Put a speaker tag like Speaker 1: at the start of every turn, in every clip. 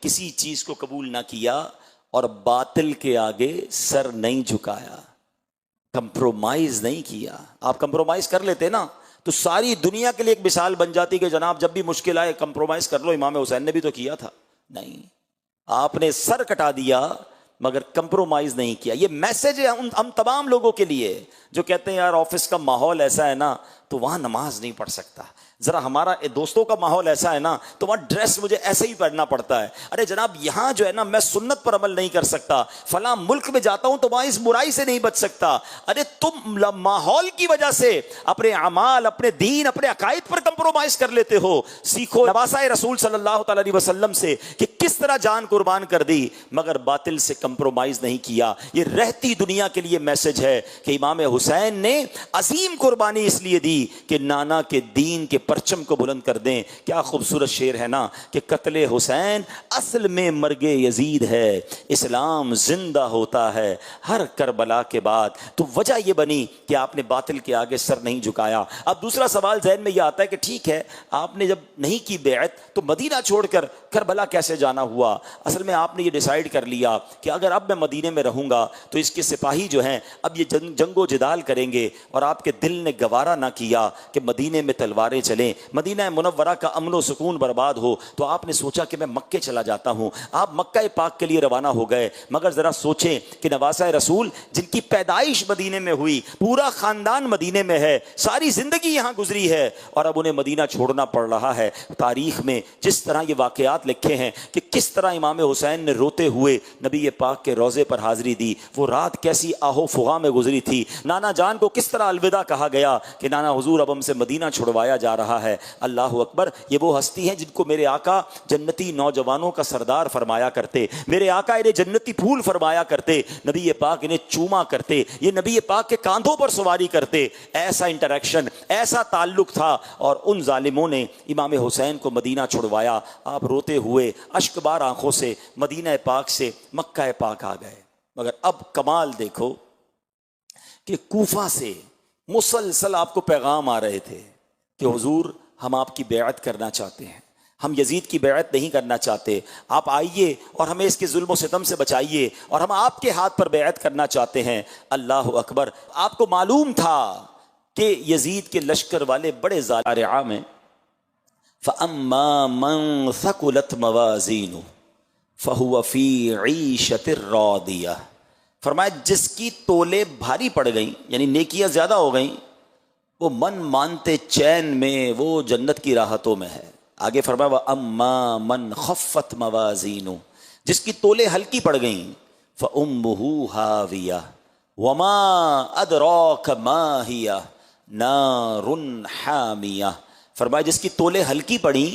Speaker 1: کسی چیز کو قبول نہ کیا اور باطل کے آگے سر نہیں جھکایا، کمپرومائز نہیں کیا۔ آپ کمپرومائز کر لیتے نا تو ساری دنیا کے لیے ایک مثال بن جاتی کہ جناب جب بھی مشکل آئے کمپرومائز کر لو۔ امام حسین نے بھی تو کیا تھا، نہیں، آپ نے سر کٹا دیا مگر کمپرومائز نہیں کیا۔ یہ میسج ہے ہم تمام لوگوں کے لیے جو کہتے ہیں یار آفس کا ماحول ایسا ہے نا تو وہاں نماز نہیں پڑھ سکتا، ذرا ہمارا دوستوں کا ماحول ایسا ہے نا تو وہاں ڈریس مجھے ایسے ہی پہننا پڑتا ہے۔ ارے جناب یہاں جو ہے نا میں سنت پر عمل نہیں کر سکتا، فلاں ملک میں جاتا ہوں تو وہاں اس برائی سے نہیں بچ سکتا۔ ارے تم ماحول کی وجہ سے اپنے اعمال، اپنے دین، اپنے عقائد پر کمپرومائز کر لیتے ہو۔ سیکھو نواسۂ رسول صلی اللہ تعالی علیہ وسلم سے کہ کس طرح جان قربان کر دی مگر باطل سے کمپرومائز نہیں کیا۔ یہ رہتی دنیا کے لیے میسج ہے کہ امام حسین نے عظیم قربانی اس لیے دی کہ نانا کے دین کے پرچم کو بلند کر دیں۔ کیا خوبصورت شعر ہے نا کہ قتل حسین اصل میں مرگ یزید ہے، اسلام زندہ ہوتا ہے ہر کربلا کے بعد۔ تو وجہ یہ بنی کہ آپ نے باطل کے آگے سر نہیں جھکایا۔ اب دوسرا سوال ذہن میں یہ آتا ہے کہ ٹھیک ہے آپ نے جب نہیں کی بیعت تو مدینہ چھوڑ کر کربلا کیسے جانا ہوا؟ اصل میں آپ نے یہ ڈیسائیڈ کر لیا کہ اگر اب میں مدینے میں رہوں گا تو اس کے سپاہی جو ہیں اب یہ جنگ و جدال کریں گے، اور آپ کے دل نے گوارا نہ کیا کہ مدینے میں تلواریں چلیں، مدینہ منورہ کا امن و سکون برباد ہو، تو آپ نے سوچا کہ میں مکے چلا جاتا ہوں۔ آپ مکہ پاک کے لیے روانہ ہو گئے، مگر ذرا سوچیں کہ نواسۂ رسول جن کی پیدائش مدینے میں ہوئی، پورا خاندان مدینے میں ہے، ساری زندگی یہاں گزری ہے، اور اب انہیں مدینہ چھوڑنا پڑ رہا ہے۔ تاریخ میں جس طرح یہ واقعات لکھے ہیں کہ کس طرح امام حسین نے روتے ہوئے نبی پاک کے روضے پر حاضری دی، وہ رات کیسی آہو فغاں میں گزری تھی، نانا جان کو کس طرح الوداع کہا گیا کہ نانا حضور اب ہم سے مدینہ چھڑوایا جا رہا ہے۔ اللہ اکبر، یہ وہ ہستی ہیں جن کو میرے آقا جنتی نوجوانوں کا سردار فرمایا کرتے، میرے آقا انہیں جنتی پھول فرمایا کرتے، نبی پاک انہیں چوما کرتے، یہ نبی پاک کے کاندھوں پر سواری کرتے۔ ایسا انٹریکشن، ایسا تعلق تھا، اور ان ظالموں نے امام حسین کو مدینہ چھڑوایا۔ آپ روتے ہوئے اشک بار آنکھوں سے مدینہ پاک سے مکہ پاک آ گئے۔ مگر اب کمال دیکھو کہ کوفہ سے مسلسل آپ کو پیغام آ رہے تھے کہ حضور ہم آپ کی بیعت کرنا چاہتے ہیں، ہم یزید کی بیعت نہیں کرنا چاہتے، آپ آئیے اور ہمیں اس کے ظلم و ستم سے بچائیے، اور ہم آپ کے ہاتھ پر بیعت کرنا چاہتے ہیں۔ اللہ اکبر، آپ کو معلوم تھا کہ یزید کے لشکر والے بڑے ظالم ہیں۔ فَأَمَّا مَنْ ثَقُلَتْ مَوَازِينُهُ فَهُوَ فِي عِيشَةٍ رَاضِيَةٍ، فرمایا جس کی تولے بھاری پڑ گئیں یعنی نیکیاں زیادہ ہو گئیں، وہ من مانتے چین میں، وہ جنت کی راحتوں میں ہے۔ آگے فرمایا وَأَمَّا مَنْ خَفَّتْ مَوَازِينُهُ، جس کی تولے ہلکی پڑ گئیں، فَأُمُّهُ هَاوِيَةٌ وَمَا أَدْرَاكَ مَا هِيَ نَارٌ حَامِيَةٌ، فرمایا جس کی تولے ہلکی پڑیں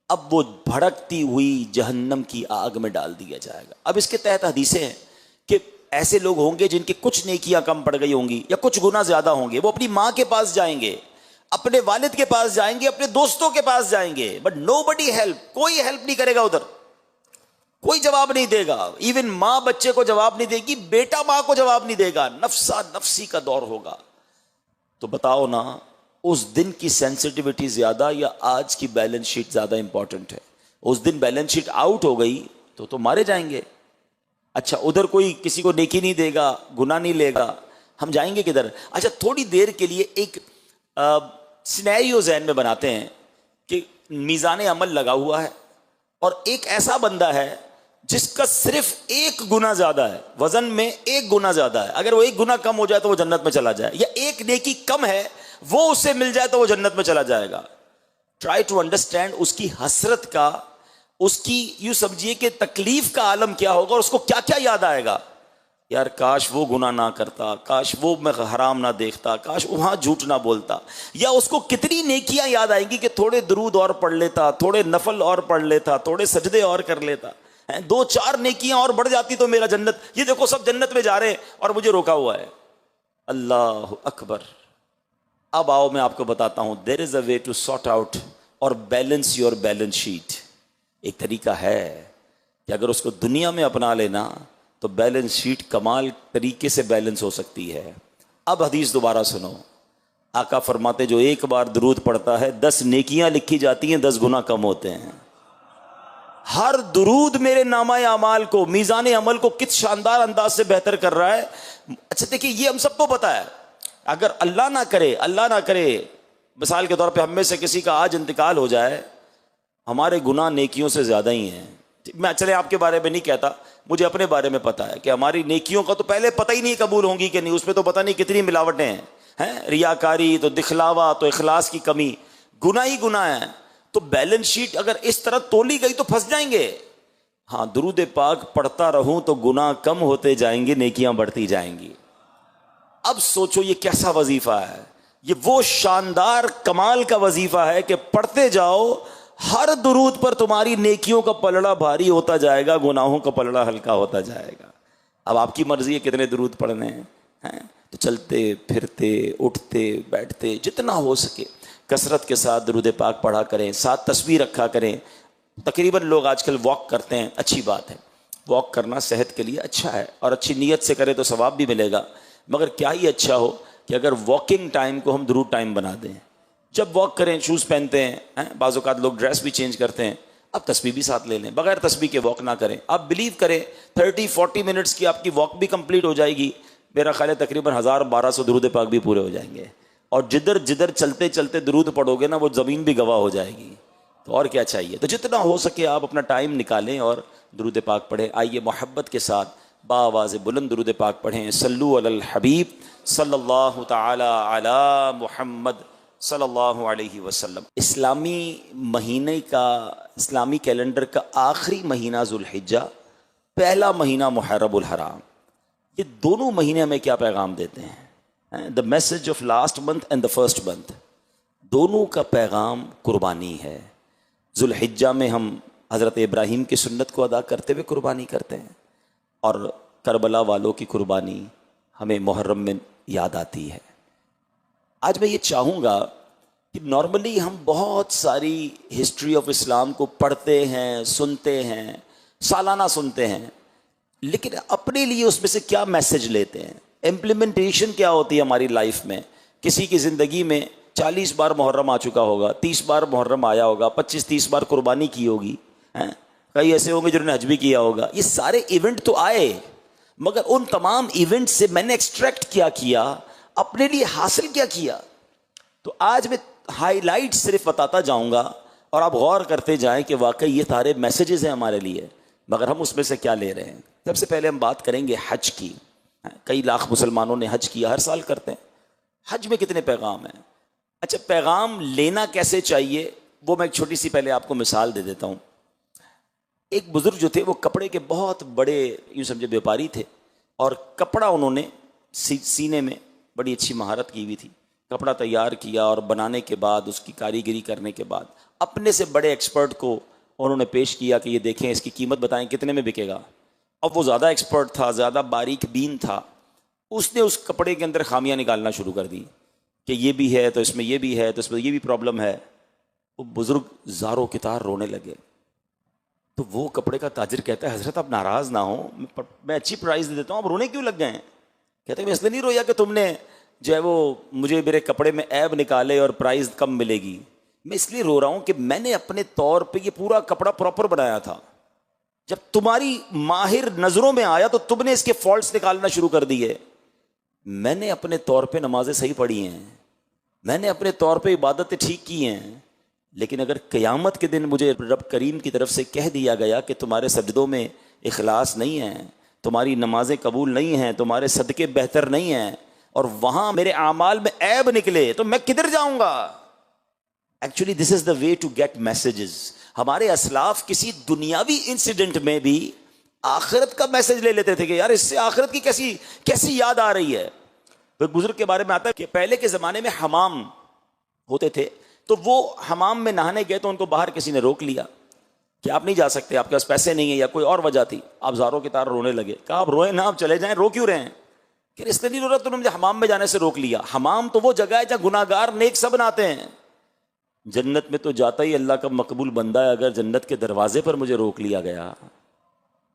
Speaker 1: اب وہ بھڑکتی ہوئی جہنم کی آگ میں ڈال دیا جائے گا۔ اب اس کے تحت حدیثیں ہیں کہ ایسے لوگ ہوں گے جن کی کچھ نیکیاں کم پڑ گئی ہوں گی یا کچھ گناہ زیادہ ہوں گے، وہ اپنی ماں کے پاس جائیں گے، اپنے والد کے پاس جائیں گے، اپنے دوستوں کے پاس جائیں گے، بٹ نو بڈی ہیلپ، کوئی ہیلپ نہیں کرے گا، ادھر کوئی جواب نہیں دے گا۔ ایون ماں بچے کو جواب نہیں دے گی، بیٹا ماں کو جواب نہیں دے گا، نفسا نفسی کا دور ہوگا۔ تو بتاؤ نا اس دن کی سینسٹیوٹی زیادہ یا آج کی بیلنس شیٹ زیادہ امپورٹنٹ ہے؟ اس دن بیلنس شیٹ آؤٹ ہو گئی تو مارے جائیں گے۔ اچھا ادھر کوئی کسی کو نیکی نہیں دے گا، گناہ نہیں لے گا، ہم جائیں گے کدھر؟ اچھا تھوڑی دیر کے لیے ایک سینیریو ذہن میں بناتے ہیں کہ میزان عمل لگا ہوا ہے اور ایک ایسا بندہ ہے جس کا صرف ایک گناہ زیادہ ہے، وزن میں ایک گناہ زیادہ ہے، اگر وہ ایک گناہ کم ہو جائے تو وہ جنت میں چلا جائے، یا ایک نیکی کم ہے وہ اس سے مل جائے تو وہ جنت میں چلا جائے گا۔ ٹرائی ٹو انڈرسٹینڈ اس کی حسرت کا، اس کی یوں سمجھیے کہ تکلیف کا عالم کیا ہوگا، اور اس کو کیا کیا یاد آئے گا، یار کاش وہ گناہ نہ کرتا، کاش وہ میں حرام نہ دیکھتا، کاش وہاں جھوٹ نہ بولتا، یا اس کو کتنی نیکیاں یاد آئیں گی کہ تھوڑے درود اور پڑھ لیتا، تھوڑے نفل اور پڑھ لیتا، تھوڑے سجدے اور کر لیتا، دو چار نیکیاں اور بڑھ جاتی تو میرا جنت، یہ دیکھو سب جنت میں جا رہے ہیں اور مجھے روکا ہوا ہے۔ اللہ اکبر۔ اب آؤ میں آپ کو بتاتا ہوں there is a way to sort out اور بیلنس your بیلنس شیٹ۔ ایک طریقہ ہے کہ اگر اس کو دنیا میں اپنا لینا تو بیلنس شیٹ کمال طریقے سے بیلنس ہو سکتی ہے۔ اب حدیث دوبارہ سنو، آقا فرماتے جو ایک بار درود پڑھتا ہے 10 نیکیاں لکھی جاتی ہیں، 10 گناہ کم ہوتے ہیں۔ ہر درود میرے نامہ اعمال کو، میزان عمل کو کس شاندار انداز سے بہتر کر رہا ہے. اچھا دیکھیے یہ ہم سب کو پتا ہے. اگر اللہ نہ کرے مثال کے طور پہ ہم میں سے کسی کا آج انتقال ہو جائے، ہمارے گناہ نیکیوں سے زیادہ ہی ہیں. میں چلے آپ کے بارے میں نہیں کہتا، مجھے اپنے بارے میں پتا ہے کہ ہماری نیکیوں کا تو پہلے پتہ ہی نہیں قبول ہوں گی کہ نہیں، اس میں تو پتہ نہیں کتنی ملاوٹیں ہیں، ریاکاری، تو دکھلاوا، تو اخلاص کی کمی، گناہ ہی گناہ ہے. تو بیلنس شیٹ اگر اس طرح تولی گئی تو پھنس جائیں گے. ہاں درود پاک پڑھتا رہوں تو گناہ کم ہوتے جائیں گے، نیکیاں بڑھتی جائیں گی. اب سوچو یہ کیسا وظیفہ ہے. یہ وہ شاندار کمال کا وظیفہ ہے کہ پڑھتے جاؤ، ہر درود پر تمہاری نیکیوں کا پلڑا بھاری ہوتا جائے گا، گناہوں کا پلڑا ہلکا ہوتا جائے گا. اب آپ کی مرضی ہے کتنے درود پڑھنے ہیں. تو چلتے پھرتے اٹھتے بیٹھتے جتنا ہو سکے کثرت کے ساتھ درود پاک پڑھا کریں، ساتھ تسبیح رکھا کریں. تقریباً لوگ آج کل واک کرتے ہیں، اچھی بات ہے، واک کرنا صحت کے لیے اچھا ہے، اور اچھی نیت سے کرے تو ثواب بھی ملے گا. مگر کیا ہی اچھا ہو کہ اگر واکنگ ٹائم کو ہم درود ٹائم بنا دیں. جب واک کریں شوز پہنتے ہیں، بعض اوقات لوگ ڈریس بھی چینج کرتے ہیں، اب تسبیح بھی ساتھ لے لیں، بغیر تسبیح کے واک نہ کریں. آپ بلیو کریں 30-40 منٹس کی آپ کی واک بھی کمپلیٹ ہو جائے گی. میرا خیال ہے تقریباً 1200 درود پاک بھی پورے ہو جائیں گے. اور جدھر جدھر چلتے چلتے درود پڑھو گے نا وہ زمین بھی گواہ ہو جائے گی. تو اور کیا چاہیے. تو جتنا ہو سکے آپ اپنا ٹائم نکالیں اور درود پاک پڑھیں. آئیے محبت کے ساتھ باواز بلند درود پاک پڑھیں. صلو علی الحبیب صلی اللہ تعالی علی محمد صلی اللہ علیہ وسلم. اسلامی مہینے کا، اسلامی کیلنڈر کا آخری مہینہ ذوالحجہ، پہلا مہینہ محرم الحرام، یہ دونوں مہینے ہمیں کیا پیغام دیتے ہیں؟ The message of last month and the first month, دونوں کا پیغام قربانی ہے. ذوالحجہ میں ہم حضرت ابراہیم کی سنت کو ادا کرتے ہوئے قربانی کرتے ہیں، اور کربلا والوں کی قربانی ہمیں محرم میں یاد آتی ہے. آج میں یہ چاہوں گا کہ نارملی ہم بہت ساری ہسٹری آف اسلام کو پڑھتے ہیں، سنتے ہیں، سالانہ سنتے ہیں، لیکن اپنے لیے اس میں سے کیا میسج لیتے ہیں؟ امپلیمنٹیشن کیا ہوتی ہے ہماری لائف میں؟ کسی کی زندگی میں 40 بار محرم آ چکا ہوگا، 30 بار محرم آیا ہوگا، 25-30 بار قربانی کی ہوگی، کئی ایسے ہوں گے جنہوں نے حج بھی کیا ہوگا. یہ سارے ایونٹ تو آئے، مگر ان تمام ایونٹ سے میں نے ایکسٹریکٹ کیا اپنے لیے حاصل کیا. تو آج میں ہائی لائٹ صرف بتاتا جاؤں گا اور آپ غور کرتے جائیں کہ واقعی یہ سارے میسیجز ہیں ہمارے لیے، مگر ہم اس میں سے کیا لے رہے ہیں. سب سے پہلے ہم بات کریں گے حج کی. کئی لاکھ مسلمانوں نے حج کیا، ہر سال کرتے ہیں. حج میں کتنے پیغام ہیں؟ اچھا پیغام لینا کیسے چاہیے وہ میں ایک چھوٹی سی پہلے آپ کو مثال دے دیتا ہوں. ایک بزرگ جو تھے وہ کپڑے کے بہت بڑے یوں سمجھے بیوپاری تھے، اور کپڑا انہوں نے سینے میں بڑی اچھی مہارت کی ہوئی تھی. کپڑا تیار کیا اور بنانے کے بعد اس کی کاریگری کرنے کے بعد اپنے سے بڑے ایکسپرٹ کو انہوں نے پیش کیا کہ یہ دیکھیں اس کی قیمت بتائیں کتنے میں بکے گا. اب وہ زیادہ ایکسپرٹ تھا، زیادہ باریک بین تھا، اس نے اس کپڑے کے اندر خامیاں نکالنا شروع کر دی کہ یہ بھی ہے تو اس میں یہ بھی ہے تو اس میں یہ بھی پرابلم ہے. وہ بزرگ زاروں کی طرح رونے لگے. تو وہ کپڑے کا تاجر کہتا ہے حضرت آپ ناراض نہ ہوں، میں اچھی پرائز دے دیتا ہوں، آپ رونے کیوں لگ گئے ہیں؟ کہتے ہیں میں اس لیے نہیں رویا کہ تم نے جو ہے وہ مجھے میرے کپڑے میں عیب نکالے اور پرائز کم ملے گی. میں اس لیے رو رہا ہوں کہ میں نے اپنے طور پہ یہ پورا کپڑا پراپر بنایا تھا. جب تمہاری ماہر نظروں میں آیا تو تم نے اس کے فالٹس نکالنا شروع کر دیے. میں نے اپنے طور پہ نمازیں صحیح پڑھی ہیں، میں نے اپنے طور پہ عبادتیں ٹھیک کی ہیں، لیکن اگر قیامت کے دن مجھے رب کریم کی طرف سے کہہ دیا گیا کہ تمہارے سجدوں میں اخلاص نہیں ہے، تمہاری نمازیں قبول نہیں ہیں، تمہارے صدقے بہتر نہیں ہیں، اور وہاں میرے اعمال میں عیب نکلے تو میں کدھر جاؤں گا؟ Actually this is the way to get messages. ہمارے اسلاف کسی دنیاوی انسیڈنٹ میں بھی آخرت کا میسج لے لیتے تھے کہ یار اس سے آخرت کی کیسی یاد آ رہی ہے. تو بزرگ کے بارے میں آتا ہے کہ پہلے کے زمانے میں حمام ہوتے تھے، تو وہ حمام میں نہانے گئے تو ان کو باہر کسی نے روک لیا کہ آپ نہیں جا سکتے، آپ کے پاس پیسے نہیں ہیں یا کوئی اور وجہ تھی. آپ زاروں کی طرح رونے لگے. کہا آپ روئیں نہ، آپ چلے جائیں، رو کیوں رہے ہیں؟ کہ اس لیے نہیں رو رہا تو مجھے حمام میں جانے سے روک لیا. حمام تو وہ جگہ ہے جہاں گناہ گار نیک سب نہاتے ہیں. جنت میں تو جاتا ہی اللہ کا مقبول بندہ ہے، اگر جنت کے دروازے پر مجھے روک لیا گیا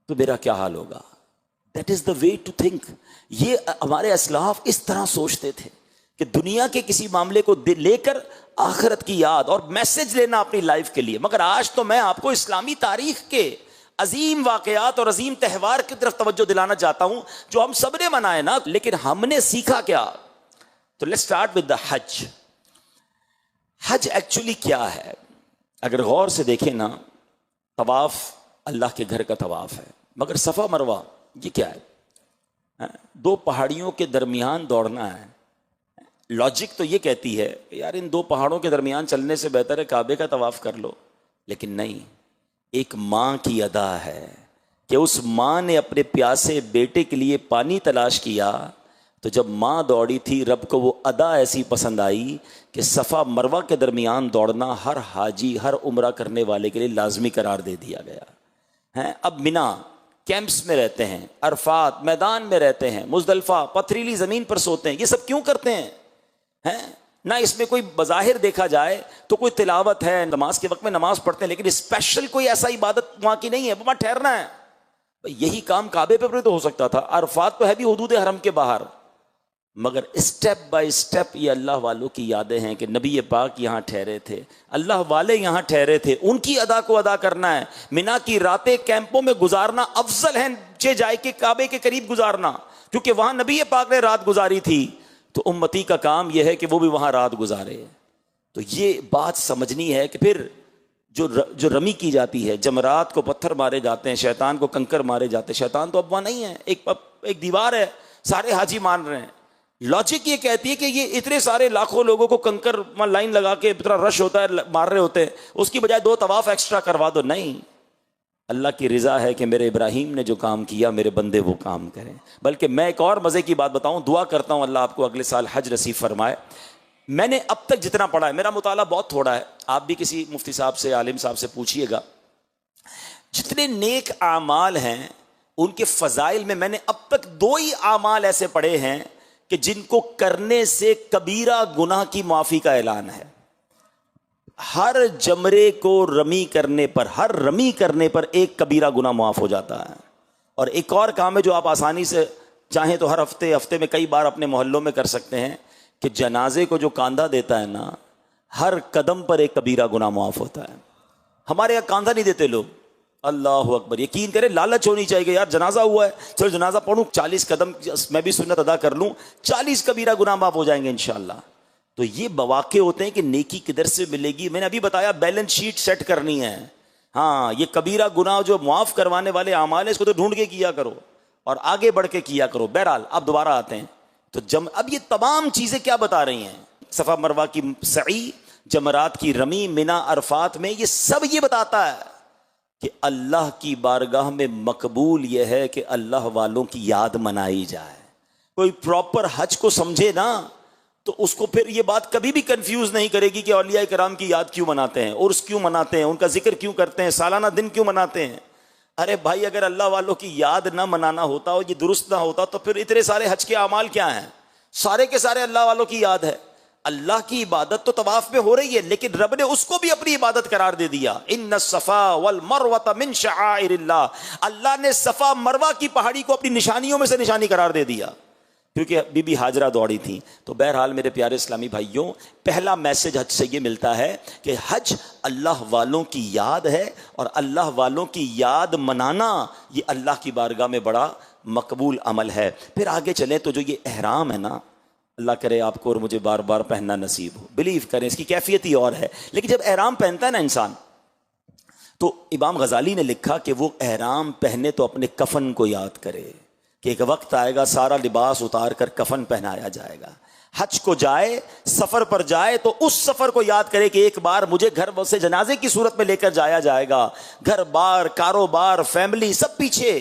Speaker 1: تو میرا کیا حال ہوگا؟ That is the way to think. یہ ہمارے اسلاف اس طرح سوچتے تھے کہ دنیا کے کسی معاملے کو لے کر آخرت کی یاد اور میسج لینا اپنی لائف کے لیے. مگر آج تو میں آپ کو اسلامی تاریخ کے عظیم واقعات اور عظیم تہوار کی طرف توجہ دلانا چاہتا ہوں جو ہم سب نے منائے نا, لیکن ہم نے سیکھا کیا؟ تو let's start with the Hajj. Hajj actually کیا ہے؟ اگر غور سے دیکھیں نا, طواف اللہ کے گھر کا طواف ہے, مگر صفا مروہ یہ کیا ہے؟ دو پہاڑیوں کے درمیان دوڑنا ہے. لاجک تو یہ کہتی ہے کہ یار ان دو پہاڑوں کے درمیان چلنے سے بہتر ہے کعبے کا طواف کر لو, لیکن نہیں. ایک ماں کی ادا ہے کہ اس ماں نے اپنے پیاسے بیٹے کے لیے پانی تلاش کیا, تو جب ماں دوڑی تھی رب کو وہ ادا ایسی پسند آئی کہ صفا مروہ کے درمیان دوڑنا ہر حاجی, ہر عمرہ کرنے والے کے لیے لازمی قرار دے دیا گیا ہے. اب منا کیمپس میں رہتے ہیں, عرفات میدان میں رہتے ہیں, مزدلفہ پتھریلی زمین پر سوتے ہیں. یہ سب کیوں کرتے ہیں؟ نہ اس میں کوئی بظاہر دیکھا جائے تو کوئی تلاوت ہے, نماز کے وقت میں نماز پڑھتے ہیں, لیکن اسپیشل کوئی ایسا عبادت وہاں کی نہیں ہے, وہاں ٹھہرنا ہے. یہی کام کعبے پہ تو ہو سکتا تھا. عرفات تو ہے بھی حدود حرم کے باہر, مگر اسٹیپ بائی اسٹیپ یہ اللہ والوں کی یادیں ہیں کہ نبی پاک یہاں ٹھہرے تھے, اللہ والے یہاں ٹھہرے تھے, ان کی ادا کو ادا کرنا ہے. مینا کی راتیں کیمپوں میں گزارنا افضل ہے چہ جائے کہ کعبے کے قریب گزارنا, کیونکہ وہاں نبی پاک نے رات گزاری تھی, تو امتی کا کام یہ ہے کہ وہ بھی وہاں رات گزارے. تو یہ بات سمجھنی ہے کہ پھر جو رمی کی جاتی ہے, جمرات کو پتھر مارے جاتے ہیں, شیطان کو کنکر مارے جاتے ہیں. شیطان تو اب وہاں نہیں ہے, ایک دیوار ہے, سارے حاجی مان رہے ہیں. لاجک یہ کہتی ہے کہ یہ اتنے سارے لاکھوں لوگوں کو کنکر لائن لگا کے اتنا رش ہوتا ہے, مار رہے ہوتے ہیں, اس کی بجائے 2 طواف ایکسٹرا کروا دو. نہیں, اللہ کی رضا ہے کہ میرے ابراہیم نے جو کام کیا میرے بندے وہ کام کریں. بلکہ میں ایک اور مزے کی بات بتاؤں, دعا کرتا ہوں اللہ آپ کو اگلے سال حج نصیب فرمائے. میں نے اب تک جتنا پڑھا ہے, میرا مطالعہ بہت تھوڑا ہے, آپ بھی کسی مفتی صاحب سے, عالم صاحب سے پوچھیے گا, جتنے نیک اعمال ہیں ان کے فضائل میں نے اب تک 2 ہی اعمال ایسے پڑھے ہیں کہ جن کو کرنے سے کبیرہ گناہ کی معافی کا اعلان ہے. ہر جمرے کو رمی کرنے پر, ہر رمی کرنے پر ایک کبیرہ گناہ معاف ہو جاتا ہے. اور ایک اور کام ہے جو آپ آسانی سے چاہیں تو ہر ہفتے میں کئی بار اپنے محلوں میں کر سکتے ہیں, کہ جنازے کو جو کاندھا دیتا ہے نا, ہر قدم پر ایک کبیرہ گناہ معاف ہوتا ہے. ہمارے یہاں کاندھا نہیں دیتے لوگ, اللہ اکبر, یقین کریں لالچ ہونی چاہیے کہ یار جنازہ ہوا ہے, چلو جنازہ پڑھوں, 40 قدم میں بھی سنت ادا کر لوں, 40 کبیرہ گناہ معاف ہو جائیں گے انشاءاللہ. تو یہ مواقع ہوتے ہیں کہ نیکی کدھر سے ملے گی. میں نے ابھی بتایا بیلنس شیٹ سیٹ کرنی ہے. ہاں, یہ کبیرہ گناہ جو معاف کروانے والے اعمال ہیں اس کو تو ڈھونڈ کے کیا کرو اور آگے بڑھ کے کیا کرو. بہرحال اب دوبارہ آتے ہیں تو اب یہ تمام چیزیں کیا بتا رہی ہیں؟ صفا مروہ کی سعی, جمرات کی رمی, مینا عرفات میں, یہ سب یہ بتاتا ہے کہ اللہ کی بارگاہ میں مقبول یہ ہے کہ اللہ والوں کی یاد منائی جائے. کوئی پراپر حج کو سمجھے نا تو اس کو پھر یہ بات کبھی بھی کنفیوز نہیں کرے گی کہ اولیاء کرام کی یاد کیوں مناتے ہیں, عرس کیوں مناتے ہیں, ان کا ذکر کیوں کرتے ہیں, سالانہ دن کیوں مناتے ہیں. ارے بھائی, اگر اللہ والوں کی یاد نہ منانا ہوتا اور یہ درست نہ ہوتا تو پھر اتنے سارے حج کے اعمال کیا ہیں؟ سارے کے سارے اللہ والوں کی یاد ہے. اللہ کی عبادت تو طواف میں ہو رہی ہے, لیکن رب نے اس کو بھی اپنی عبادت قرار دے دیا. ان الصفا والمروہ من شعائر اللہ, اللہ نے صفا مروہ کی پہاڑی کو اپنی نشانیوں میں سے نشانی قرار دے دیا, کیونکہ بی بی ہاجرہ دوڑی تھیں. تو بہرحال میرے پیارے اسلامی بھائیوں, پہلا میسج حج سے یہ ملتا ہے کہ حج اللہ والوں کی یاد ہے, اور اللہ والوں کی یاد منانا یہ اللہ کی بارگاہ میں بڑا مقبول عمل ہے. پھر آگے چلیں تو جو یہ احرام ہے نا, اللہ کرے آپ کو اور مجھے بار بار پہننا نصیب ہو, بلیو کریں اس کی کیفیت ہی اور ہے. لیکن جب احرام پہنتا ہے نا انسان, تو امام غزالی نے لکھا کہ وہ احرام پہنے تو اپنے کفن کو یاد کرے, کہ ایک وقت آئے گا سارا لباس اتار کر کفن پہنایا جائے گا. حج کو جائے, سفر پر جائے تو اس سفر کو یاد کرے کہ ایک بار مجھے گھر سے جنازے کی صورت میں لے کر جایا جائے گا, گھر بار, کاروبار, فیملی سب پیچھے,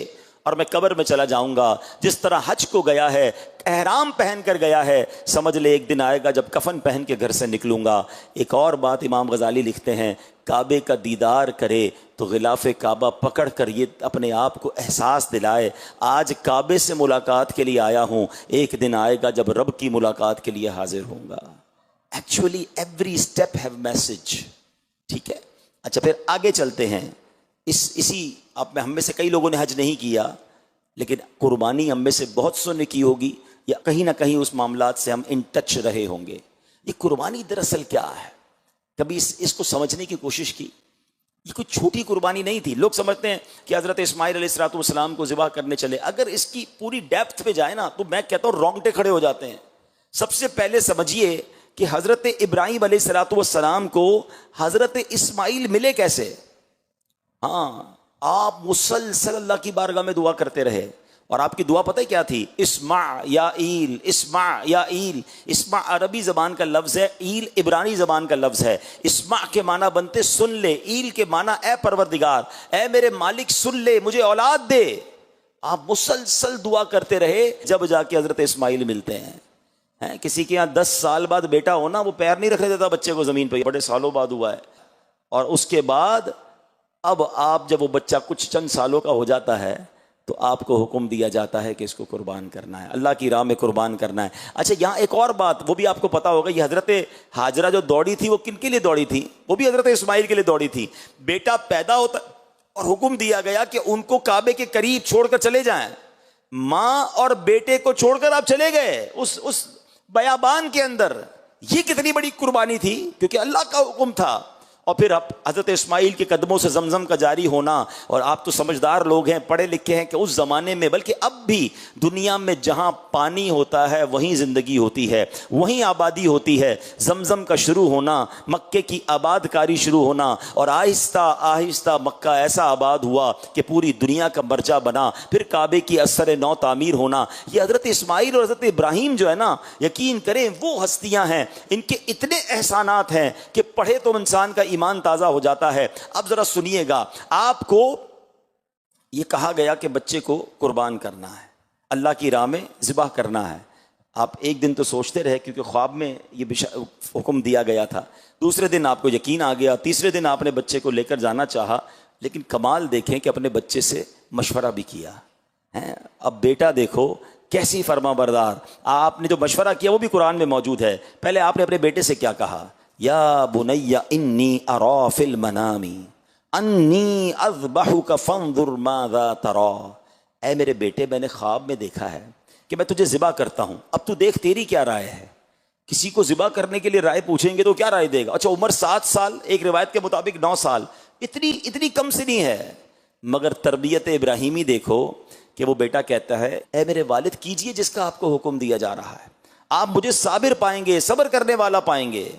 Speaker 1: اور میں قبر میں چلا جاؤں گا. جس طرح حج کو گیا ہے, احرام پہن کر گیا ہے, سمجھ لے ایک دن آئے گا جب کفن پہن کے گھر سے نکلوں گا. ایک اور بات امام غزالی لکھتے ہیں, کعبے کا دیدار کرے تو غلاف کعبہ پکڑ کر یہ اپنے آپ کو احساس دلائے, آج کعبے سے ملاقات کے لیے آیا ہوں, ایک دن آئے گا جب رب کی ملاقات کے لیے حاضر ہوں گا. Actually every step have message. ٹھیک ہے, اچھا پھر آگے چلتے ہیں. اسی آپ میں ہم میں سے کئی لوگوں نے حج نہیں کیا, لیکن قربانی ہم میں سے بہت سو نے کی ہوگی, یا کہیں نہ کہیں اس معاملات سے ہم ان ٹچ رہے ہوں گے. یہ قربانی دراصل کیا ہے؟ کبھی اس کو سمجھنے کی کوشش کی؟ یہ کوئی چھوٹی قربانی نہیں تھی. لوگ سمجھتے ہیں کہ حضرت اسماعیل علیہ الصلوۃ والسلام کو ذبح کرنے چلے. اگر اس کی پوری ڈیپتھ پہ جائے نا تو میں کہتا ہوں رونگٹے کھڑے ہو جاتے ہیں. سب سے پہلے سمجھیے کہ حضرت ابراہیم علیہ الصلوۃ والسلام کو حضرت اسماعیل ملے کیسے؟ ہاں، آپ مسلسل اللہ کی بارگاہ میں دعا کرتے رہے، اور آپ کی دعا پتہ ہے کیا تھی؟ اسمع یا ایل، اسمع یا ایل. اسمع عربی زبان کا لفظ ہے، ایل عبرانی زبان کا لفظ ہے. اسمع کے معنی بنتے سن لے، ایل کے معنی اے پروردگار، اے میرے مالک سن لے، مجھے اولاد دے. آپ مسلسل دعا کرتے رہے، جب جا کے حضرت اسماعیل ملتے ہیں. کسی کے یہاں 10 سال بعد بیٹا ہونا، وہ پیر نہیں رکھنے دیتا بچے کو زمین پہ، بڑے سالوں بعد ہوا ہے. اور اس کے بعد اب آپ جب وہ بچہ کچھ چند سالوں کا ہو جاتا ہے تو آپ کو حکم دیا جاتا ہے کہ اس کو قربان کرنا ہے، اللہ کی راہ میں قربان کرنا ہے. اچھا، یہاں ایک اور بات وہ بھی آپ کو پتا ہوگا، یہ حضرت ہاجرہ جو دوڑی تھی وہ کن کے لیے دوڑی تھی؟ وہ بھی حضرت اسماعیل کے لیے دوڑی تھی. بیٹا پیدا ہوتا اور حکم دیا گیا کہ ان کو کعبے کے قریب چھوڑ کر چلے جائیں. ماں اور بیٹے کو چھوڑ کر آپ چلے گئے اس بیابان کے اندر. یہ کتنی بڑی قربانی تھی، کیونکہ اللہ کا حکم تھا. اور پھر حضرت اسماعیل کے قدموں سے زمزم کا جاری ہونا. اور آپ تو سمجھدار لوگ ہیں، پڑھے لکھے ہیں، کہ اس زمانے میں بلکہ اب بھی دنیا میں جہاں پانی ہوتا ہے وہیں زندگی ہوتی ہے، وہیں آبادی ہوتی ہے. زمزم کا شروع ہونا، مکے کی آباد کاری شروع ہونا، اور آہستہ آہستہ مکہ ایسا آباد ہوا کہ پوری دنیا کا مرجع بنا. پھر کعبے کی اثر نو تعمیر ہونا. یہ حضرت اسماعیل اور حضرت ابراہیم جو ہے نا، یقین کریں وہ ہستیاں ہیں، ان کے اتنے احسانات ہیں کہ پڑھے تو انسان کا ایمان تازہ ہو جاتا ہے. اب ذرا سنیے گا، آپ کو یہ کہا گیا کہ بچے کو قربان کرنا ہے، اللہ کی راہ میں ذبح کرنا ہے. آپ ایک دن تو سوچتے رہے کیونکہ خواب میں یہ حکم دیا گیا تھا. دوسرے دن آپ کو یقین آ گیا. تیسرے دن آپ نے بچے کو لے کر جانا چاہا، لیکن کمال دیکھیں کہ اپنے بچے سے مشورہ بھی کیا ہے. اب بیٹا دیکھو کیسی فرما بردار. آپ نے جو مشورہ کیا وہ بھی قرآن میں موجود ہے. پہلے آپ نے اپنے بیٹے سے کیا کہا؟ یا بنی انی ارا فی المنام انی اذبحک فانظر ماذا تری. اے میرے بیٹے، میں نے خواب میں دیکھا ہے کہ میں تجھے ذبح کرتا ہوں، اب تو دیکھ تیری کیا رائے ہے. کسی کو ذبح کرنے کے لیے رائے پوچھیں گے تو کیا رائے دے گا؟ اچھا، عمر 7 سال، ایک روایت کے مطابق 9 سال، اتنی کم سنی ہے. مگر تربیت ابراہیمی دیکھو کہ وہ بیٹا کہتا ہے اے میرے والد کیجئے جس کا آپ کو حکم دیا جا رہا ہے، آپ مجھے صابر پائیں گے، صبر کرنے والا پائیں گے.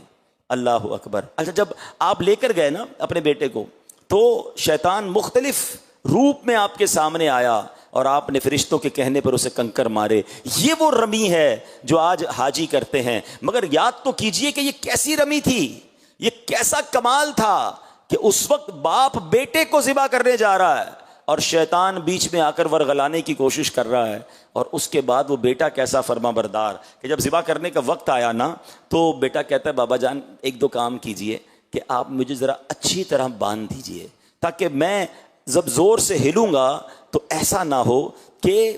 Speaker 1: اللہ اکبر. اچھا، جب آپ لے کر گئے نا اپنے بیٹے کو تو شیطان مختلف روپ میں آپ کے سامنے آیا اور آپ نے فرشتوں کے کہنے پر اسے کنکر مارے. یہ وہ رمی ہے جو آج حاجی کرتے ہیں. مگر یاد تو کیجئے کہ یہ کیسی رمی تھی، یہ کیسا کمال تھا کہ اس وقت باپ بیٹے کو ذبح کرنے جا رہا ہے اور شیطان بیچ میں آ کر ورغلانے کی کوشش کر رہا ہے. اور اس کے بعد وہ بیٹا کیسا فرما بردار کہ جب ذبح کرنے کا وقت آیا نا تو بیٹا کہتا ہے بابا جان ایک دو کام کیجئے کہ آپ مجھے ذرا اچھی طرح باندھ دیجئے تاکہ میں جب زور سے ہلوں گا تو ایسا نہ ہو کہ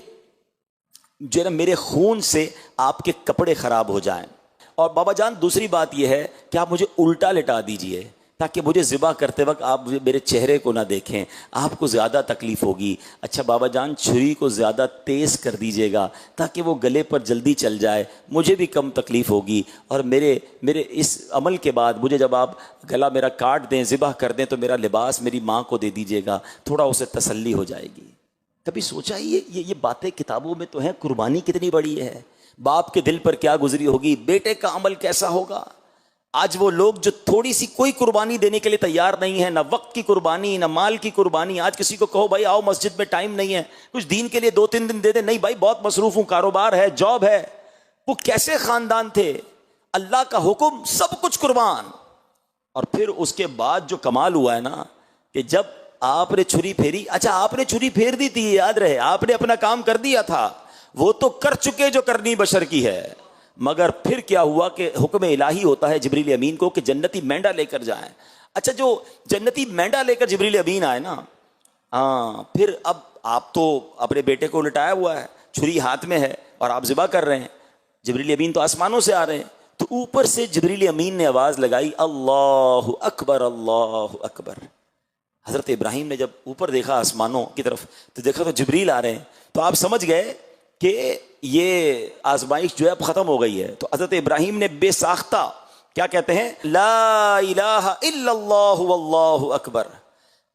Speaker 1: جو ہے میرے خون سے آپ کے کپڑے خراب ہو جائیں. اور بابا جان دوسری بات یہ ہے کہ آپ مجھے الٹا لٹا دیجئے تاکہ مجھے ذبح کرتے وقت آپ میرے چہرے کو نہ دیکھیں، آپ کو زیادہ تکلیف ہوگی. اچھا بابا جان چھری کو زیادہ تیز کر دیجیے گا تاکہ وہ گلے پر جلدی چل جائے، مجھے بھی کم تکلیف ہوگی. اور میرے اس عمل کے بعد مجھے جب آپ گلا میرا کاٹ دیں، ذبح کر دیں تو میرا لباس میری ماں کو دے دیجیے گا، تھوڑا اسے تسلی ہو جائے گی. کبھی سوچا یہ باتیں کتابوں میں تو ہیں، قربانی کتنی بڑی ہے. باپ کے دل پر کیا گزری ہوگی، بیٹے کا عمل کیسا ہوگا. آج وہ لوگ جو تھوڑی سی کوئی قربانی دینے کے لیے تیار نہیں ہے، نہ وقت کی قربانی نہ مال کی قربانی. آج کسی کو کہو بھائی آؤ مسجد میں ٹائم نہیں ہے، کچھ دین کے لیے 2-3 دن دے دیں، نہیں بھائی بہت مصروف ہوں، کاروبار ہے، جاب ہے. وہ کیسے خاندان تھے، اللہ کا حکم سب کچھ قربان. اور پھر اس کے بعد جو کمال ہوا ہے نا کہ جب آپ نے چھری پھیری، اچھا آپ نے چھری پھیر دی تھی، یاد رہے آپ نے اپنا کام کر دیا تھا، وہ تو کر چکے جو کرنی بشر کی ہے. مگر پھر کیا ہوا کہ حکم الہی ہوتا ہے جبریل امین کو کہ جنتی مینڈا لے کر جائیں. اچھا جو جنتی مینڈا لے کر جبریل امین آئے نا، پھر اب آپ تو اپنے بیٹے کو لٹایا ہوا ہے، چھری ہاتھ میں ہے اور آپ ذبح کر رہے ہیں. جبریل امین تو آسمانوں سے آ رہے ہیں، تو اوپر سے جبریل امین نے آواز لگائی اللہ اکبر اللہ اکبر. حضرت ابراہیم نے جب اوپر دیکھا آسمانوں کی طرف تو دیکھا تو جبریل آ رہے ہیں، تو آپ سمجھ گئے کہ یہ آزمائش جو ہے اب ختم ہو گئی ہے. تو حضرت ابراہیم نے بے ساختہ کیا کہتے ہیں؟ لا الہ الا اللہ واللہ اکبر۔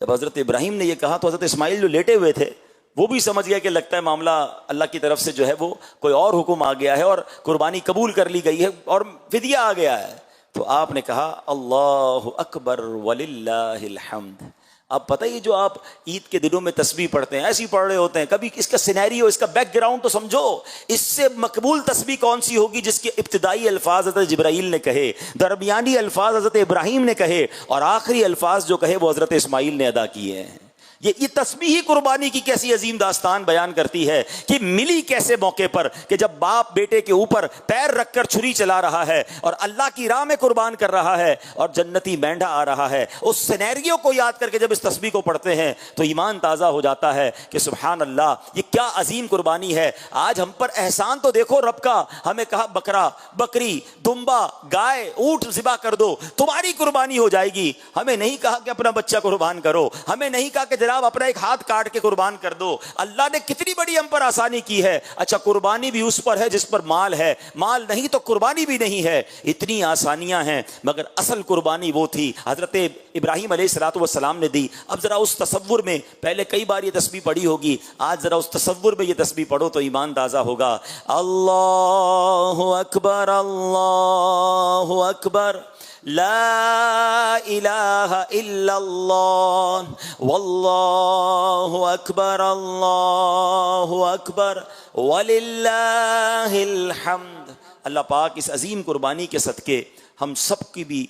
Speaker 1: جب حضرت ابراہیم نے یہ کہا تو حضرت اسماعیل جو لیٹے ہوئے تھے وہ بھی سمجھ گیا کہ لگتا ہے معاملہ اللہ کی طرف سے جو ہے وہ کوئی اور حکم آ گیا ہے اور قربانی قبول کر لی گئی ہے اور فدیہ آ گیا ہے۔ تو آپ نے کہا اللہ اکبر وللہ الحمد۔ اب پتہ ہی جو آپ عید کے دنوں میں تسبیح پڑھتے ہیں ایسی پڑھ رہے ہوتے ہیں، کبھی اس کا سینیریو، اس کا بیک گراؤنڈ تو سمجھو۔ اس سے مقبول تسبیح کون سی ہوگی جس کے ابتدائی الفاظ حضرت جبرائیل نے کہے، درمیانی الفاظ حضرت ابراہیم نے کہے اور آخری الفاظ جو کہے وہ حضرت اسماعیل نے ادا کیے ہیں۔ یہ تسبیح ہی قربانی کی کیسی عظیم داستان بیان کرتی ہے کہ ملی کیسے موقع پر کہ جب باپ بیٹے کے اوپر پیر رکھ کر چھری چلا رہا ہے اور اللہ کی راہ میں قربان کر رہا ہے اور جنتی مینڈھا آ رہا ہے، اس سینیریو کو یاد کر کے جب اس تسبیح کو پڑھتے ہیں تو ایمان تازہ ہو جاتا ہے کہ سبحان اللہ، یہ کیا عظیم قربانی ہے۔ آج ہم پر احسان تو دیکھو رب کا، ہمیں کہا بکرا، بکری، دمبا، گائے، اونٹ ذبح کر دو، تمہاری قربانی ہو جائے گی۔ ہمیں نہیں کہا کہ اپنا بچہ قربان کرو، ہمیں نہیں کہا کہ آپ اپنا ایک ہاتھ کاٹ کے قربان کر دو۔ اللہ نے کتنی بڑی ہم پر آسانی کی ہے۔ اچھا قربانی بھی اس پر ہے جس پر مال ہے، مال نہیں تو قربانی بھی نہیں ہے۔ اتنی آسانیاں ہیں مگر اصل قربانی وہ تھی حضرت ابراہیم علیہ الصلوۃ والسلام نے دی۔ اب ذرا اس تصور میں، پہلے کئی بار یہ تسبیح پڑھی ہوگی، آج ذرا اس تصور میں یہ تسبیح پڑھو تو ایمان تازہ ہوگا۔ اللہ اکبر اللہ اکبر لا الہ الا اللہ واللہ اکبر اللہ اکبر وللہ الحمد۔ اللہ پاک اس عظیم قربانی کے صدقے ہم سب کی بھی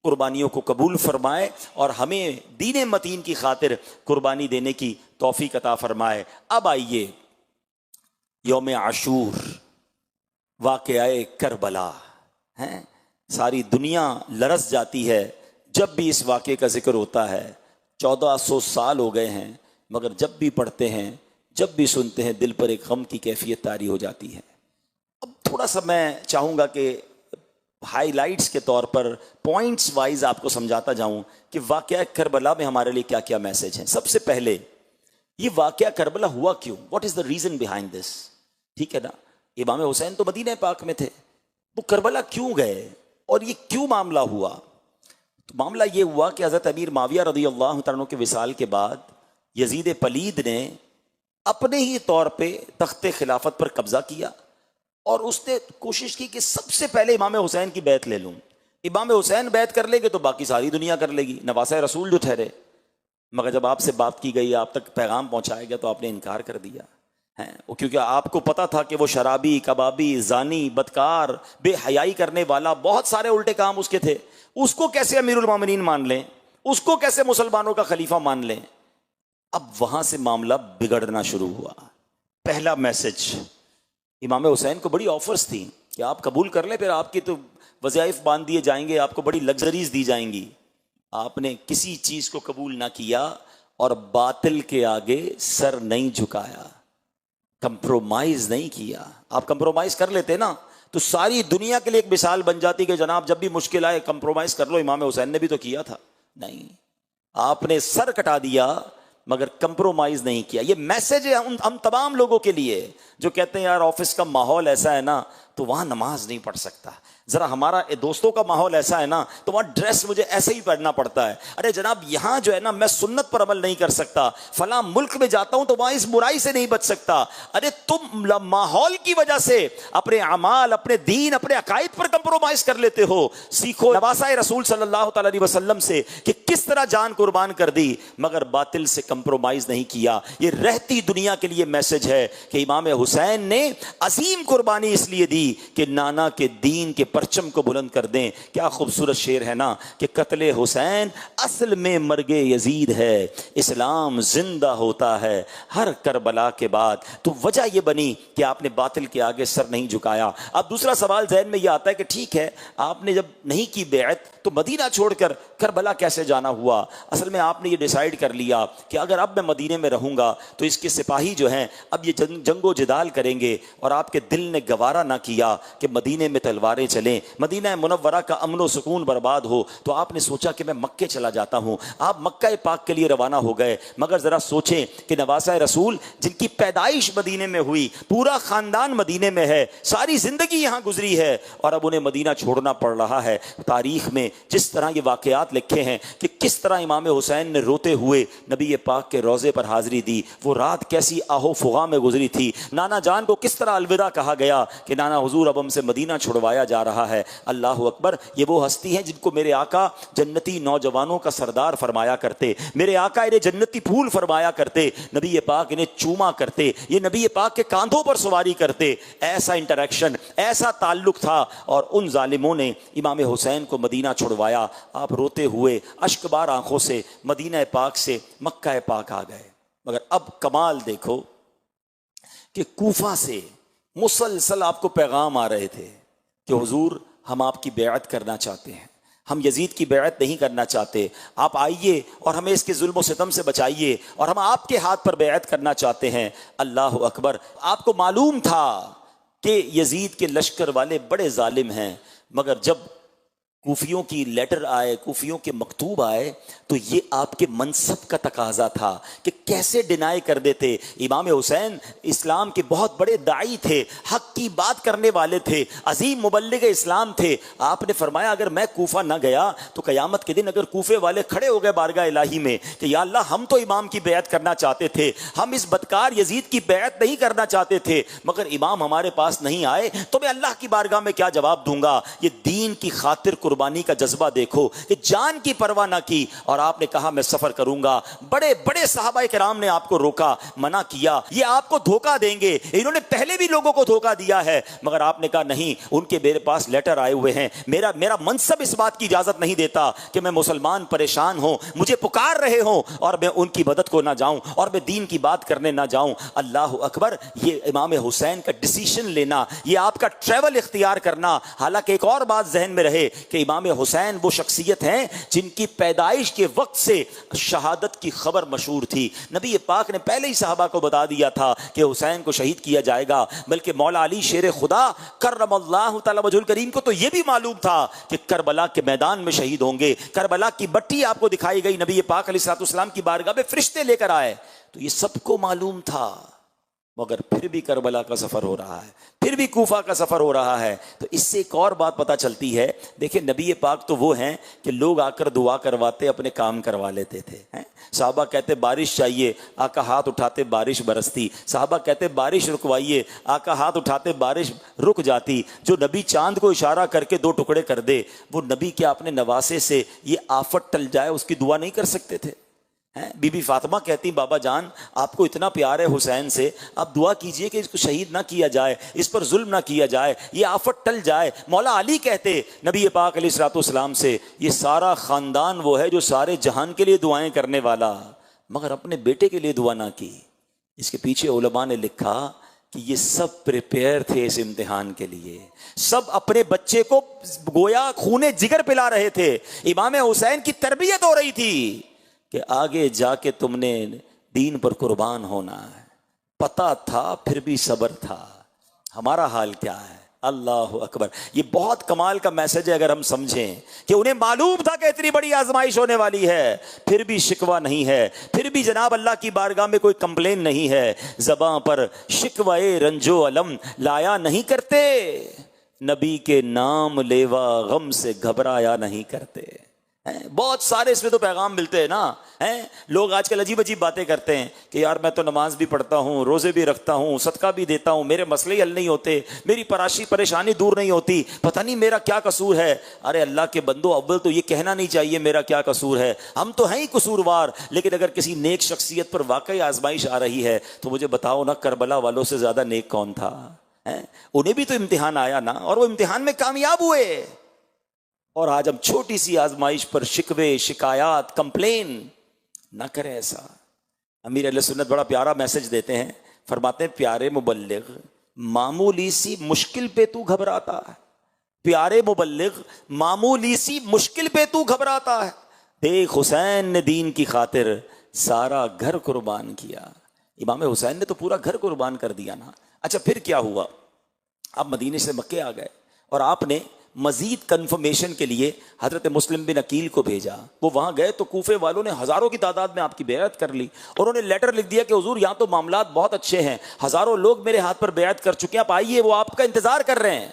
Speaker 1: قربانیوں کو قبول فرمائے اور ہمیں دین متین کی خاطر قربانی دینے کی توفیق عطا فرمائے۔ اب آئیے یوم عاشور، واقعہ کربلا ہیں، ساری دنیا لرز جاتی ہے جب بھی اس واقعے کا ذکر ہوتا ہے۔ 1400 سال ہو گئے ہیں مگر جب بھی پڑھتے ہیں، جب بھی سنتے ہیں، دل پر ایک غم کی کیفیت طاری ہو جاتی ہے۔ اب تھوڑا سا میں چاہوں گا کہ ہائی لائٹس کے طور پر پوائنٹس وائز آپ کو سمجھاتا جاؤں کہ واقعہ کربلا میں ہمارے لیے کیا کیا میسج ہیں۔ سب سے پہلے یہ واقعہ کربلا ہوا کیوں؟ What is the reason behind this? ٹھیک ہے نا، امام حسین تو مدینہ پاک میں تھے، وہ کربلا کیوں گئے اور یہ کیوں معاملہ ہوا؟ تو معاملہ یہ ہوا کہ حضرت امیر معاویہ رضی اللہ تعالیٰ عنہ کے وصال کے بعد یزید پلید نے اپنے ہی طور پہ تخت خلافت پر قبضہ کیا اور اس نے کوشش کی کہ سب سے پہلے امام حسین کی بیعت لے لوں۔ امام حسین بیعت کر لے گے تو باقی ساری دنیا کر لے گی، نواسہ رسول جو ٹھہرے۔ مگر جب آپ سے بات کی گئی، آپ تک پیغام پہنچایا گیا تو آپ نے انکار کر دیا ہے، کیونکہ آپ کو پتا تھا کہ وہ شرابی، کبابی، زانی، بدکار، بے حیائی کرنے والا، بہت سارے الٹے کام اس کے تھے۔ اس کو کیسے امیر المومنین مان لیں؟ اس کو کیسے مسلمانوں کا خلیفہ مان لیں؟ اب وہاں سے معاملہ بگڑنا شروع ہوا۔ پہلا میسج، امام حسین کو بڑی آفرز تھیں کہ آپ قبول کر لیں، پھر آپ کی تو وظائف باندھ دیے جائیں گے، آپ کو بڑی لگژریز دی جائیں گی۔ آپ نے کسی چیز کو قبول نہ کیا اور باطل کے آگے سر نہیں جھکایا، کمپرومائز نہیں کیا۔ آپ کمپرومائز کر لیتے نا تو ساری دنیا کے لیے ایک مثال بن جاتی کہ جناب جب بھی مشکل آئے کمپرومائز کر لو۔ امام حسین نے بھی تو کیا تھا، نہیں، آپ نے سر کٹا دیا مگر کمپرومائز نہیں کیا۔ یہ میسج ہے ہم تمام لوگوں کے لیے جو کہتے ہیں یار آفس کا ماحول ایسا ہے نا تو وہاں نماز نہیں پڑھ سکتا، ذرا ہمارا دوستوں کا ماحول ایسا ہے نا تو وہاں ڈریس مجھے ایسے ہی پہننا پڑتا ہے۔ ارے جناب یہاں جو ہے نا میں سنت پر عمل نہیں کر سکتا، فلاں ملک میں جاتا ہوں تو وہاں اس برائی سے نہیں بچ سکتا۔ ارے تم ماحول کی وجہ سے اپنے اعمال، اپنے دین، اپنے عقائد پر کمپرومائز کر لیتے ہو۔ سیکھو نواسہ رسول صلی اللہ تعالی علیہ وسلم سے کہ کس طرح جان قربان کر دی مگر باطل سے کمپرومائز نہیں کیا۔ یہ رہتی دنیا کے لیے میسج ہے کہ امام حسین نے عظیم قربانی اس لیے دی کہ نانا کے دین کے پرچم کو بلند کر دیں۔ کیا خوبصورت شعر ہے نا کہ قتل حسین اصل میں مرگ یزید ہے، اسلام زندہ ہوتا ہے ہر کربلا کے بعد۔ تو وجہ یہ بنی کہ آپ نے باطل کے آگے سر نہیں جھکایا۔ اب دوسرا سوال ذہن میں یہ آتا ہے کہ ٹھیک ہے آپ نے جب نہیں کی بیعت تو مدینہ چھوڑ کر کربلا کیسے جانا ہوا؟ اصل میں آپ نے یہ ڈیسائیڈ کر لیا کہ اگر اب میں مدینے میں رہوں گا تو اس کے سپاہی جو ہیں اب یہ جنگ و جدال کریں گے، اور آپ کے دل نے گوارا نہ کیا کہ مدینے میں تلواریں چلیں، مدینہ منورہ کا امن و سکون برباد ہو، تو آپ نے سوچا کہ میں مکے چلا جاتا ہوں۔ آپ مکہ پاک کے لیے روانہ ہو گئے، مگر ذرا سوچیں کہ نواسہ رسول جن کی پیدائش مدینے میں ہوئی، پورا خاندان مدینے میں ہے، ساری زندگی یہاں گزری ہے، اور اب انہیں مدینہ چھوڑنا پڑ رہا ہے۔ تاریخ میں جس طرح یہ واقعات لکھے ہیں کہ کس طرح امام حسین نے روتے ہوئے نبی پاک کے روضے پر حاضری دی، وہ رات کیسی آہو فغاں میں گزری تھی، نانا جان کو کس طرح الوداع کہا گیا کہ نانا حضور اب ہم سے مدینہ چھڑوایا جا رہا ہے۔ اللہ اکبر! یہ وہ ہستی ہیں جن کو میرے آقا جنتی نوجوانوں کا سردار فرمایا کرتے، میرے آقا انہیں جنتی پھول فرمایا کرتے، نبی پاک انہیں چوما کرتے، یہ نبی پاک کے کاندھوں پر سواری کرتے۔ ایسا انٹریکشن، ایسا تعلق تھا، اور ان ظالموں نے امام حسین کو مدینہ چھڑوایا۔ آپ روتے ہوئے اشک بار آنکھوں سے مدینہ پاک سے مکہ پاک آ گئے۔ مگر اب کمال دیکھو کہ کوفہ سے مسلسل آپ کو پیغام آ رہے تھے کہ حضور ہم آپ کی بیعت کرنا چاہتے ہیں، ہم یزید کی بیعت نہیں کرنا چاہتے، آپ آئیے اور ہمیں اس کے ظلم و ستم سے بچائیے، اور ہم آپ کے ہاتھ پر بیعت کرنا چاہتے ہیں۔ اللہ اکبر! آپ کو معلوم تھا کہ یزید کے لشکر والے بڑے ظالم ہیں، مگر جب کوفیوں کی لیٹر آئے، کوفیوں کے مکتوب آئے، تو یہ آپ کے منصب کا تقاضا تھا کہ کیسے ڈینائی کر دیتے۔ امام حسین اسلام کے بہت بڑے داعی تھے، حق کی بات کرنے والے تھے، عظیم مبلغ اسلام تھے۔ آپ نے فرمایا اگر میں کوفہ نہ گیا تو قیامت کے دن اگر کوفے والے کھڑے ہو گئے بارگاہ الہی میں کہ یا اللہ ہم تو امام کی بیعت کرنا چاہتے تھے، ہم اس بدکار یزید کی بیعت نہیں کرنا چاہتے تھے، مگر امام ہمارے پاس نہیں آئے تو میں اللہ کی بارگاہ میں کیا جواب دوں گا؟ یہ دین کی خاطر قربانی کا جذبہ دیکھو کہ جان کی پرواہ نہ کی، اور آپ نے کہا میں سفر کروں گا۔ بڑے بڑے صحابہ کرام نے آپ کو روکا، منع کیا، یہ آپ کو دھوکہ دیں گے، انہوں نے پہلے بھی لوگوں کو دھوکہ دیا ہے، مگر آپ نے کہا نہیں، ان کے میرے پاس لیٹر آئے ہوئے ہیں، میرا منصب اس بات کی اجازت نہیں دیتا کہ میں مسلمان پریشان ہوں، مجھے پکار رہے ہوں اور میں ان کی مدد کو نہ جاؤں اور میں دین کی بات کرنے نہ جاؤں۔ اللہ اکبر! یہ امام حسین کا ڈیسیشن لینا، یہ آپ کا ٹریول اختیار کرنا۔ حالانکہ ایک اور بات ذہن میں رہے کہ امام حسین وہ شخصیت ہیں جن کی پیدائش کے وقت سے شہادت کی خبر مشہور تھی۔ نبی پاک نے پہلے ہی صحابہ کو بتا دیا تھا کہ حسین کو شہید کیا جائے گا، بلکہ مولا علی شیر خدا کرم اللہ تعالی وجہ الکریم کو تو یہ بھی معلوم تھا کہ کربلا کے میدان میں شہید ہوں گے۔ کربلا کی بٹی آپ کو دکھائی گئی، نبی پاک علیہ الصلوۃ والسلام کی بارگاہ میں فرشتے لے کر آئے، تو یہ سب کو معلوم تھا، مگر پھر بھی کربلا کا سفر ہو رہا ہے، پھر بھی کوفہ کا سفر ہو رہا ہے۔ تو اس سے ایک اور بات پتہ چلتی ہے، دیکھیں نبی پاک تو وہ ہیں کہ لوگ آ کر دعا کرواتے، اپنے کام کروا لیتے تھے۔ صحابہ کہتے بارش چاہیے، آقا ہاتھ اٹھاتے بارش برستی، صحابہ کہتے بارش رکوائیے، آقا ہاتھ اٹھاتے بارش رک جاتی۔ جو نبی چاند کو اشارہ کر کے دو ٹکڑے کر دے، وہ نبی کیا اپنے نواسے سے یہ آفت ٹل جائے اس کی دعا نہیں کر سکتے تھے؟ بی بی فاطمہ کہتی بابا جان آپ کو اتنا پیار ہے حسین سے، آپ دعا کیجئے کہ اس کو شہید نہ کیا جائے، اس پر ظلم نہ کیا جائے، یہ آفت ٹل جائے۔ مولا علی کہتے نبی پاک علیہ الصلوۃ والسلام سے یہ سارا خاندان وہ ہے جو سارے جہان کے لیے دعائیں کرنے والا، مگر اپنے بیٹے کے لیے دعا نہ کی۔ اس کے پیچھے علماء نے لکھا کہ یہ سب پریپیئر تھے اس امتحان کے لیے، سب اپنے بچے کو گویا خونے جگر پلا رہے تھے۔ امام حسین کی تربیت ہو رہی تھی کہ آگے جا کے تم نے دین پر قربان ہونا ہے، پتہ تھا پھر بھی صبر تھا۔ ہمارا حال کیا ہے؟ اللہ اکبر! یہ بہت کمال کا میسج ہے اگر ہم سمجھیں کہ انہیں معلوم تھا کہ اتنی بڑی آزمائش ہونے والی ہے، پھر بھی شکوہ نہیں ہے، پھر بھی جناب اللہ کی بارگاہ میں کوئی کمپلین نہیں ہے، زباں پر شکوہ رنج و علم لایا نہیں کرتے، نبی کے نام لیوا غم سے گھبرایا نہیں کرتے۔ بہت سارے اس میں تو پیغام ملتے ہیں نا۔ لوگ آج کل عجیب عجیب باتیں کرتے ہیں کہ یار میں تو نماز بھی پڑھتا ہوں، روزے بھی رکھتا ہوں، صدقہ بھی دیتا ہوں، میرے مسئلے حل نہیں ہوتے، میری پریشانی دور نہیں ہوتی، پتہ نہیں میرا کیا قصور ہے۔ ارے اللہ کے بندو، اول تو یہ کہنا نہیں چاہیے میرا کیا قصور ہے، ہم تو ہیں ہی قصوروار، لیکن اگر کسی نیک شخصیت پر واقعی آزمائش آ رہی ہے تو مجھے بتاؤ نا کربلا والوں سے زیادہ نیک کون تھا؟ انہیں بھی تو امتحان آیا نا، اور وہ امتحان میں کامیاب ہوئے۔ اور آج ہم چھوٹی سی آزمائش پر شکوے، شکایات، کمپلین نہ کریں۔ ایسا امیر اہل سنت بڑا پیارا میسج دیتے ہیں، فرماتے ہیں پیارے مبلغ، معمولی سی مشکل پہ تو گھبراتا ہے، پیارے مبلغ معمولی سی مشکل پہ تو گھبراتا ہے؟ دیکھ حسین نے دین کی خاطر سارا گھر قربان کیا. امام حسین نے تو پورا گھر قربان کر دیا نا. اچھا پھر کیا ہوا؟ آپ مدینے سے مکے آ گئے اور آپ نے مزید کنفرمیشن کے لیے حضرت مسلم بن عقیل کو بھیجا. وہ وہاں گئے تو کوفے والوں نے ہزاروں کی تعداد میں آپ کی بیعت کر لی اور انہوں نے لیٹر لکھ دیا کہ حضور یہاں تو معاملات بہت اچھے ہیں, ہزاروں لوگ میرے ہاتھ پر بیعت کر چکے ہیں, آپ آئیے, وہ آپ کا انتظار کر رہے ہیں.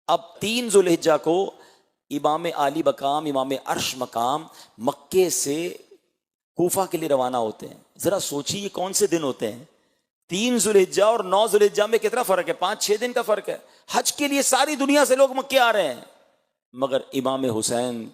Speaker 1: اب 3 ذوالحجہ کو امام عالی مقام, امام عرش مقام مکے سے کوفہ کے لیے روانہ ہوتے ہیں. ذرا سوچیے یہ کون سے دن ہوتے ہیں؟ 3 ذوالحجہ اور 9 ذوالحجہ میں کتنا فرق ہے؟ 5-6 دن کا فرق ہے. حج کے لیے ساری دنیا سے لوگ مکے آ رہے ہیں, مگر امام حسین